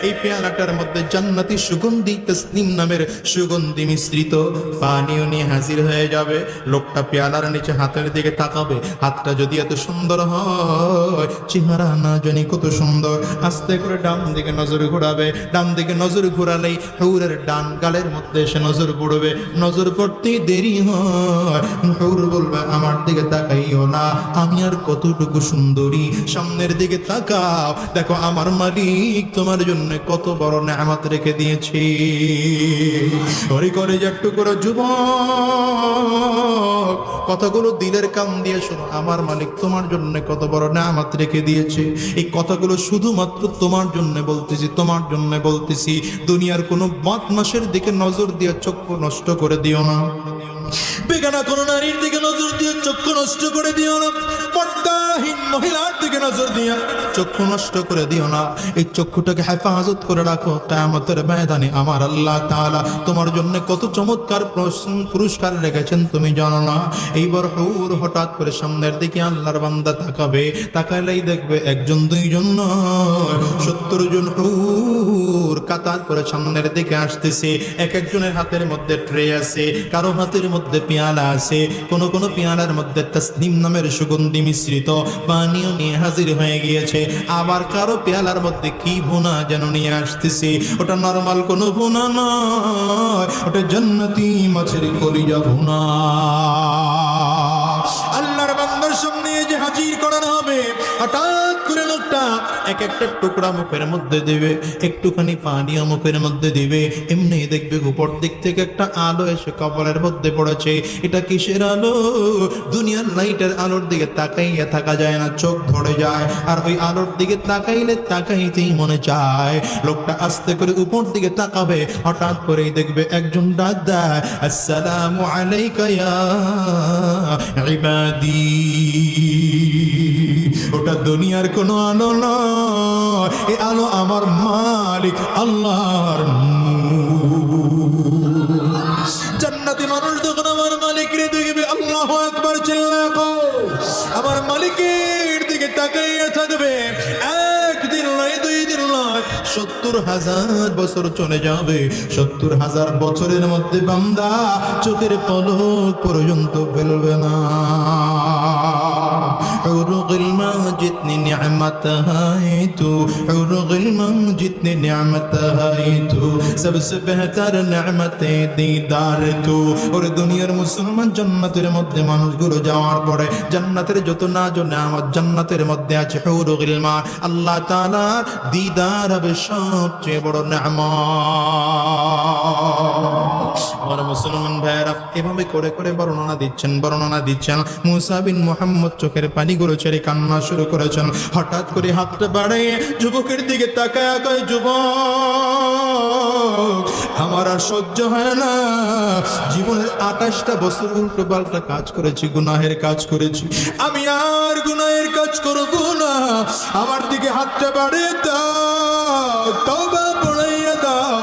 এই পেয়ালাটার মধ্যে জান্নাতি সুগন্ধি তসনিম নামের সুগন্ধি মিশ্রিত পানীয় নিয়ে হাজির হয়ে যাবে। লোকটা পেয়ালার নিচে হাতের দিকে তাকাবে, হাতটা যদি এত সুন্দর হয়, চেহারা না জানি কত সুন্দর। আস্তে করে ডান দিকে নজর ঘোরাবে, ডান দিকে নজর ঘোরালেই হৌরের ডান গালের মধ্যে এসে নজর পড়বে। নজর পড়তেই দেরি হয়, হৌর বলবে, আমার দিকে তাকাইও না, আমি আর কতটুকু সুন্দরী, সামনের দিকে তাকাও, দেখো আমার মালিক তোমার জন্য কত বড় নেয়ামত রেখে দিয়েছি। ওরে করে একটু করে যুবক, কথাগুলো দিলের কান দিয়ে শোনো, আমার মালিক তোমার জন্য কত বড় নেয়ামত রেখে দিয়েছে। এই কথাগুলো শুধুমাত্র তোমার জন্য বলতেছি, তোমার জন্য বলতেছি। দুনিয়ার কোনো বদমাশের দিকে নজর দিয়ে চক্ষু নষ্ট করে দিও না, বেগানা কোনো নারীর দিকে নজর দিয়ে চক্ষু নষ্ট করে দিও না, পর্দাহীন মহিলার দিকে নজর দিয়ে চক্ষু নষ্ট করে দিও না। এই চক্ষুটাকে হেফাজত করে রাখো, কিয়ামতের ময়দানে আমার আল্লাহ তাআলা তোমার জন্য কত চমৎকার পুরস্কার রেখেছেন তুমি জানো না। এইবার হুর হঠাৎ করে সামনের দিকে আল্লাহর বান্দা তাকাবে, তাকালেই দেখবে একজন দুইজন নয়, 70 জন হুর কাতার করে সামনের দিকে আসতেছে। এক একজনের হাতের মধ্যে ট্রে আছে, কারো হাতের মধ্যে পেয়ালা আছে, কোন কোন পেয়ালার মধ্যে তাসনিম নামের সুগন্ধি মিশ্রিত পানীয় নিয়ে হাজির হয়ে গিয়েছে। আবার কারো পেয়ালার মধ্যে কি ভুনা যেন নিয়ে আসতেছে। ওটা নরমাল কোনো ভুনা নয়, ওটা জান্নাতি মাছের কলিজা ভুনা। আল্লাহর বান্দার সামনে যে হাজির করানো হবে, হঠাৎ করে লোকটা একটা এক একটা টুকরা মুখের মধ্যে দিবে, একটুখানি পানি মুখের মধ্যে দিবে, এমনি দেখবে উপর দিক থেকে একটা আলো এসে কপালের মধ্যে পড়েছে। এটা কিসের আলো? দুনিয়ার লাইটের আলোর দিকে তাকাইয়া থাকা যায় না, চোখ ধরে যায়। আর ওই আলোর দিকে তাকাইলে তাকাইতেই মনে চায়। লোকটা আস্তে করে উপর দিকে তাকাবে, হঠাৎ করেই দেখবে একজন ডাক দেয়, আসসালামু আলাইকা ইয়া ইবাদি। ওটা দুনিয়ার কোনো আলো নয়, এই আলো আমার মালিক আল্লাহর নূর। জান্নাতি মানুষ যখন আমার মালিকের দেখবে, আল্লাহু আকবার চিল্লায় আমার মালিকের দিকে তাকাইয়া থাকবে, একদিন নয়, 2 দিন নয়, 70,000 বছর চলে যাবে। 70,000 বছরের মধ্যে বান্দা চোখের পলক পর্যন্ত ফেলবে না। जितनी नेमत है तू, जितनी नेमत है तू, सबसे बेहतर नेमत दीदार तू। और दुनियार मुसलमान জান্নাতের মধ্যে মানুষগুলো যাওয়ার পরে জান্নাতের যত নাজ ও নেয়ামত জান্নাতের মধ্যে আছে, হুরুল ইলমা, আল্লাহ তাআলার দিদার হবে সবচেয়ে বড় নেয়ামত। আমার মুসলমান ভাইরা এভাবে করে করে বর্ণনা দিচ্ছেন। মুসা বিন মুহাম্মদ চোখের পানিগুলো ছেড়ে কান্না শুরু করেছেন। হঠাৎ করে হাতটা বাড়িয়ে যুবকের দিকে তাকায় কয়, যুবক, আমার আর সহ্য হয় না। জীবনের 28টা বছর উল্টো পাল্টা কাজ করেছি, গুনাহের কাজ করেছি, আমি আর গুনাহের কাজ করব না। আমার দিকে হাতটা বাড়িয়ে দাও, তওবা পড়াইয়া দাও,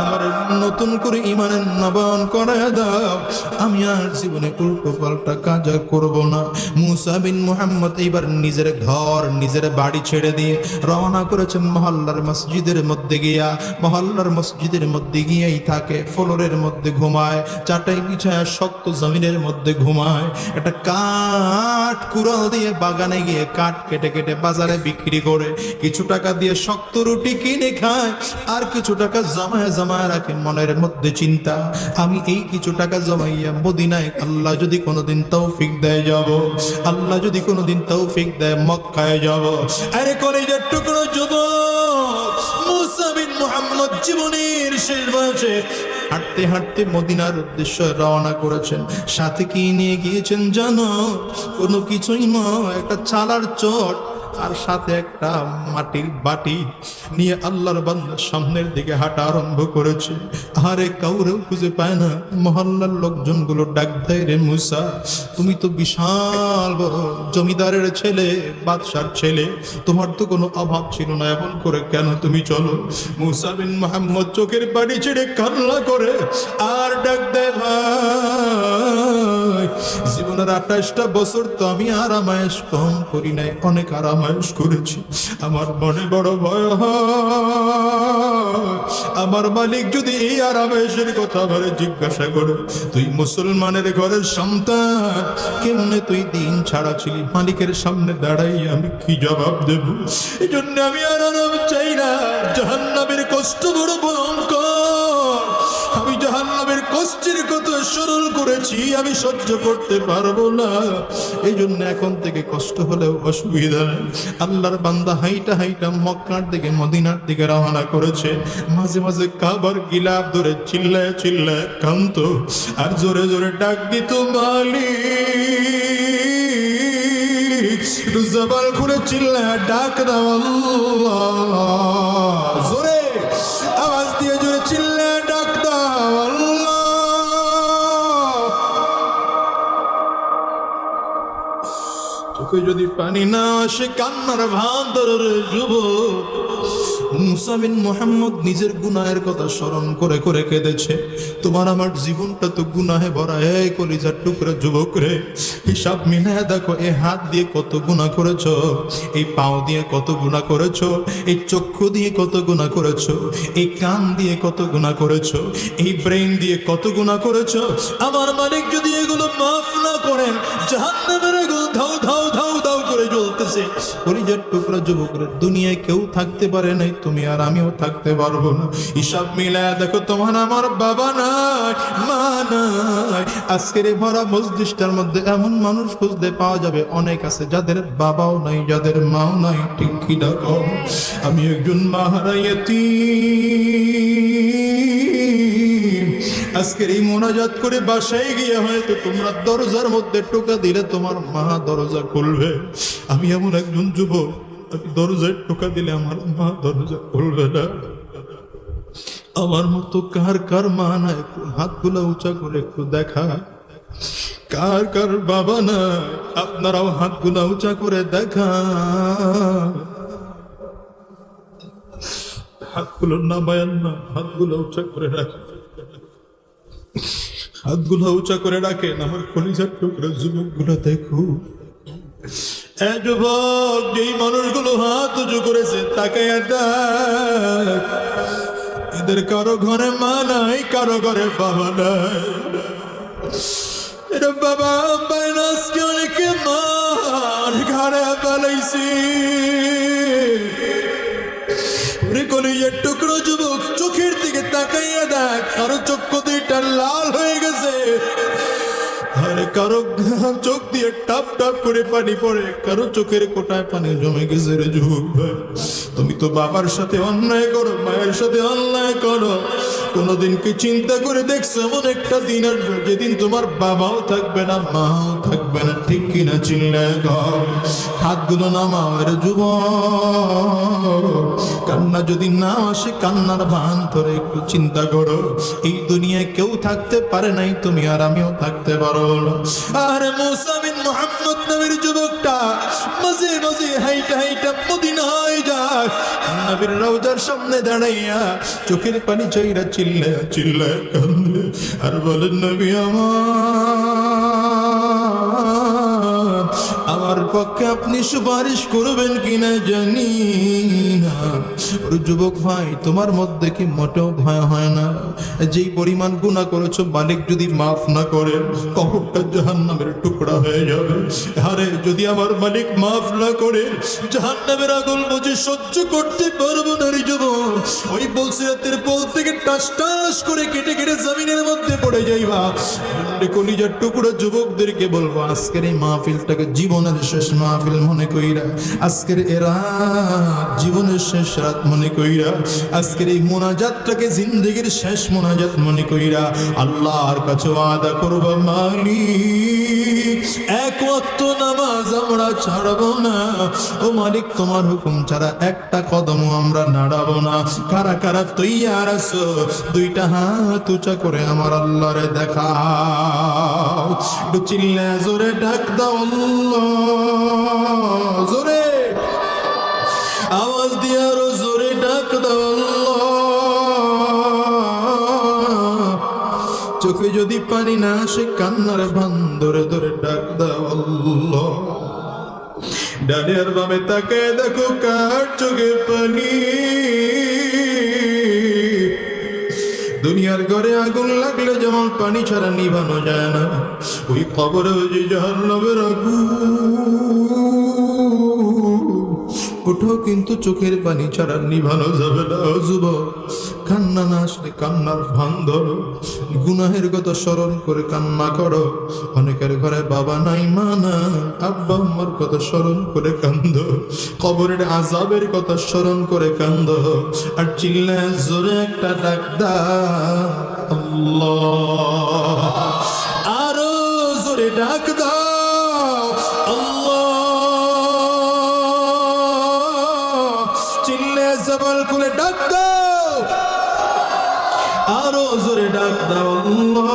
আমার নতুন করে ঈমানের নবায়ন করাইয়া দাও, আমি আর জীবনে উল্টো পাল্টা কাজ আর করব না। মুসা বিন মুহাম্মদ এবার নিজের ঘর নিজের বাড়ি ছেড়ে দিয়ে রওনা করেছেন মহল্লার মসজিদের মধ্যে গিয়া। মহল্লার মসজিদের মধ্যে গিয়েই থাকে, ফ্লোরের মধ্যে ঘুমায়, চাটাই বিছায়া শক্ত জমিনের মধ্যে ঘুমায়। একটা কাঠ কুড়াল দিয়ে বাগানে গিয়ে কাঠ কেটে কেটে বাজারে বিক্রি করে কিছু টাকা দিয়ে শক্ত রুটি কিনে খায়, আর কিছু টাকা জমায় রাখে। মনের মধ্যে চিন্তা, আমি এই কিছু টাকা জমাইয়া মদিনায় আল্লাহ যদি কোনোদিন তৌফিক দেয় যাব, আল্লাহ যদি কোনোদিন তৌফিক দেয় মক্কায় যাব। আরে কলেজের টুকরো যুবক মুসা বিন মুহাম্মদ জীবনের শেষ বয়সে হাঁটতে হাঁটতে মদিনার উদ্দেশ্যে রওনা করেছেন। সাথে কি নিয়ে গিয়েছেন জানো? কোনো কিছুই নয়, একটা চালার চট আর সাথে একটা মাটির বাটি নিয়ে আল্লাহর বান্দার সামনের দিকে হাঁটা আরম্ভ করেছে। আরে কাউরেও খুঁজে পায় না। মহল্লার লোকজনগুলো ডাক দেয়, রে মুসা, তুমি তো বিশাল বড় জমিদারের ছেলে, বাদশার ছেলে, তোমার তো কোনো অভাব ছিল না, এমন করে কেন তুমি চলো? মুসা বিন মুহাম্মদ চোখের পানি ছেড়ে কান্না করে আর ডাক দেয়, ভাই, জীবনের 28টা বছর তো আমি আরামায়েশ কম করি নাই, অনেক আরামায়েশ করেছি। আমার মনে বড় ভয় হয়, আমার মালিক যদি এই আরামায়েশের কথা আমার জিজ্ঞাসা করে, তুই মুসলমানের ঘরের সন্তান, কেমনে তুই দিন ছাড়া ছিলি, মালিকের সামনে দাঁড়াই আমি কি জবাব দেব? এই জন্য আমি আর আরাম চাই না। জাহান্নামের কষ্ট বড় ভয়ঙ্কর, আমি জাহান্নামের কষ্টের কথা স্মরণ করেছি, আমি সহ্য করতে পারবো না। এই জন্য এখন থেকে কষ্ট হলেও অসুবিধা নেই। আল্লাহর বান্দা হাইটা হাইটা মক্কার দিকে মদিনার দিকে রওনা করেছে। মাঝে মাঝে কাবার গিলাফ ধরে চিল্লায় চিল্লায় কাঁদতো আর জোরে জোরে ডাক দিত, মালিক। জবান খুলে চিল্লায় ডাক দাও আল্লাহ, জোরে আওয়াজ দিয়ে জোরে চিল্লায় ডাক দাও আল্লাহ। চোখে যদি পানি না আসে কান্নার ভান ধরে যুবক মুসা বিন মুহাম্মদ নিজের গুনাহের কথা স্মরণ করে করে কেঁদেছে। তোমার আমার জীবনটা তো গুনাহে ভরা। এই কলিজার টুকরা যুবক রে, হিসাব মিলায় দেখো, এই হাত দিয়ে কত গুনাহ করেছো, এই পাও দিয়ে কত গুনাহ করেছো, এই চক্ষু দিয়ে কত গুনাহ করেছো, এই কান দিয়ে কত গুনাহ করেছো, এই ব্রেন দিয়ে কত গুনাহ করেছো। আমার মালিক যদি এগুলো মাফ না করেন, জাহান্নামের আগুন ধাউ ধাউ ধাউ ধাউ করে জ্বলতেছে। বলতেছে, কলিজার টুকরা যুবকরা, দুনিয়ায় কেউ থাকতে পারে নাই, তুমি আর আমিও থাকতে পারবো না। হিসাব মিলায় দেখো, তোমার আমার বাবা নাই, মা নাই। আজকের এই ভরা মসজিদটার মধ্যে এমন মানুষ খুঁজতে পাওয়া যাবে অনেক আছে, যাদের বাবাও নাই, যাদের মাও নাই। ঠিক কি না? আমি একজন মাহারা ইয়তীম। আজকের এই মোনাজাত করে বাসায় গিয়ে হয়তো তোমরা দরজার মধ্যে টোকা দিলে তোমার মা দরজা খুলবে। আমি এমন একজন যুবক, আমি দরজায় টোকা দিলে আমার মা দরজা খুলবে না। আমার মতো কার কার মা না? একটু হাতগুলো উঁচা করে একটু দেখা। কার কার বাবা না? আপনারাও হাতগুলো উঁচা করে দেখা। হাতগুলো নামায়েন না, হাতগুলো উঁচা করে রাখেন, হাতগুলো উঁচা করে রাখেন। আমার কলিজার টুকরা যুবক গুলো দেখো, যুবক, যেই মানুষগুলো হাত উঁচু করেছে তাকাইয়া দেখ, এদের কারো ঘরে মা নাই, কারো ঘরে বাবা নাই। এরা বাবা পায় না, আজকে অনেকে মান ঘরে পালাইছি। কলিজার টুকরো যুবক, চোখের দিকে তাকাইয়া দেখ, কারো চক্ষু দুইটা লাল হয়ে গেছে, আরে কারো চোখ দিয়ে টাপ টাপ করে পানি পড়ে, কারো চোখের কোটায় পানি জমে গেছে। রে যুবক ভাই, তুমি তো বাবার সাথে অন্যায় করো, মায়ের সাথে অন্যায় করো, কোনোদিন কি চিন্তা করে দেখছো এমন একটা দিন আসবে যেদিন তোমার বাবাও থাকবে না, মাও থাকবে না? ঠিক কিনা? চিল্লায় গাও, হাতগুলো নামাও। রে যুবক, কান্না যদি না আসে, কান্নার ভান ধরে একটু চিন্তা করো, এই দুনিয়ায় কেউ থাকতে পারে নাই, তুমি আর আমিও থাকতে পারো না। আরে মুসা বিন মুহাম্মদ নামের যুবকটা মাঝে মাঝে হাইটা হাইটা মদিনায় যায়, নবীর রওজার সামনে দাঁড়াইয়া চোখের পানি চাইরা চিল্লায় চিল্লায় কান্দে আর বলেন, নবী আমার পক্ষে আপনি সুপারিশ করবেন কিনা জানি না। যুবক ভাই, তোমার মধ্যে কি মোটেও ভয় হয় না? যেই পরিমাণ গুনাহ করেছো, মালিক যদি মাফ না করে, কবরটা জাহান্নামের টুকরা হয়ে যাবে। আরে যদি আমার মালিক মাফ না করে, জাহান্নামের আগুন বুঝে সহ্য করতে পারবো না। রে যুবক, ওই বলসিরাতের পোল থেকে টাস টাস করে কেটে কেটে জমিনের মধ্যে পড়ে যাইবা। কলিজার টুকরা যুবকদেরকে বলবো, আজকের এই মাহফিলটাকে জীবনের শেষ মাহফিল মনে কইরা, আজকের এরা জীবনের শেষ রাত মনে কইরা, আজকের এই মোনাজাতটাকে জিন্দেগির শেষ মোনাজাত মনে কইরা আল্লাহর কাছে ওয়াদা করব, মালিক এক ওয়াক্ত নামাজ আমরা ছাড়বো না। ও মালিক, তোমার হুকুম ছাড়া একটা কদমও আমরা নাড়াবো না। কারা কারা তৈয়ার আছো? দুইটা হাত উঁচা করে আমার আল্লাহরে দেখাও। একটু চিল্লা জোরে ডাক দাও, আল্লাহ, জোরে আওয়াজ দিয়ে আরো জোরে ডাক দাও, আল্লাহ। চোখে যদি পানি না আসে, কান্নার ভান ধরে ধরে ডাক দাও, আল্লাহ। ডানে আর বামে তাকায় দেখো, কার চোখে পানি। দুনিয়ার ঘরে আগুন লাগলে যেমন পানি ছাড়া নিভানো যায় না, ওই কবরে যে জাহান্নামের আগুন, ওঠো কিন্তু চোখের পানি ছাড়া নিভানো যাবে না। যুবক, কান্না না আসলে কান্নার ভান ধরো, গুনাহের কথা স্মরণ করে কান্না করো। অনেকের ঘরে বাবা নাই, মা না, আব্বা আম্মার কথা স্মরণ করে কান্দ, কবরের আযাবের কথা স্মরণ করে কান্দ, আর চিল্লায় জোরে একটা ডাক দাও, আল্লাহ। আরো জোরে ডাক দাও, আল্লাহ। চিল্লায় জবাল খুলে ডাক দাও, আরো জোরে ডাক দাও, আল্লাহ।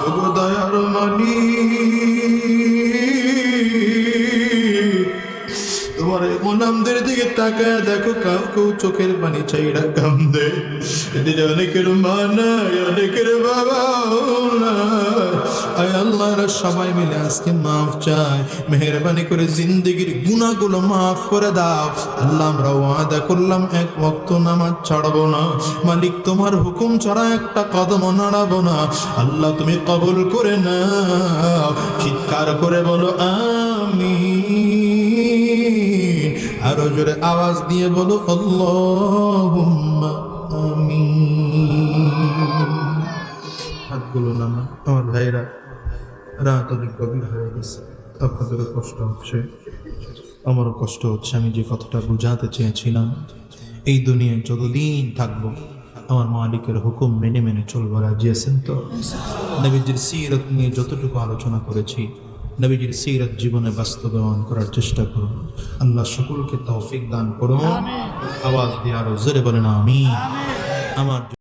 ওগো দয়ার মালিক, তোমার গোলামদের দিকে তাকায় দেখো, কাউকেও চোখের পানি চাইরা কান্দে। এদিকে অনেকের মা নাই, অনেকের বাবা নাই। আয় আল্লাহ, সবাই মিলে আজকে মাফ চাই, মেহেরবানি করে জিন্দেগির গুনাহগুলো মাফ করে দাও। আল্লাহ, আমরা ওয়াদা করলাম এক ওয়াক্ত নামাজ ছাড়বো না। মালিক, তোমার হুকুম ছাড়া একটা কদম নাড়াবো না। আল্লাহ, তুমি কবুল করে নাও। চিৎকার করে বলো, আমিন। আরো জোরে আওয়াজ দিয়ে বলো আল্লাহুম্মা আমিন। হাতগুলো নামা। আমার ভাইরা, রাত অনেক গভীর হয়ে গেছে, আপনাদেরও কষ্ট হচ্ছে, আমারও কষ্ট হচ্ছে। আমি যে কথাটা বোঝাতে চেয়েছিলাম, এই দুনিয়ায় যতদিন থাকবো আমার মালিকের হুকুম মেনে মেনে চলবো। রাজি আছেন তো? নবীজির সিরাত নিয়ে যতটুকু আলোচনা করেছি, নবীজির সিরাত জীবনে বাস্তবায়ন করার চেষ্টা করুন। আল্লাহ সকলকে তৌফিক দান করুন। আওয়াজ দিয়ে আরো জোরে বলেন আমিন। আমার